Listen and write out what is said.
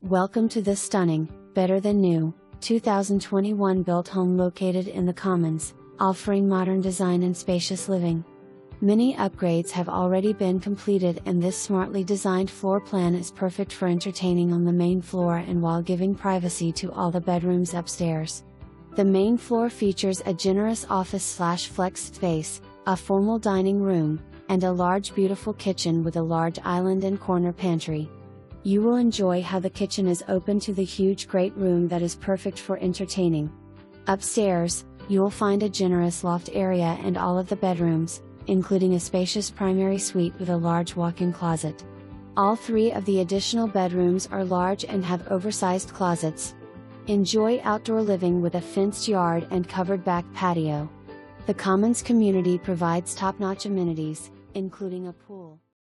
Welcome to this stunning, better than new, 2021 built home located in the Commons, offering modern design and spacious living. Many upgrades have already been completed, and this smartly designed floor plan is perfect for entertaining on the main floor and while giving privacy to all the bedrooms upstairs. The main floor features a generous office/flex space, a formal dining room, and a large beautiful kitchen with a large island and corner pantry. You will enjoy how the kitchen is open to the huge great room that is perfect for entertaining. Upstairs, you will find a generous loft area and all of the bedrooms, including a spacious primary suite with a large walk-in closet. All three of the additional bedrooms are large and have oversized closets. Enjoy outdoor living with a fenced yard and covered back patio. The Commons community provides top-notch amenities, including a pool.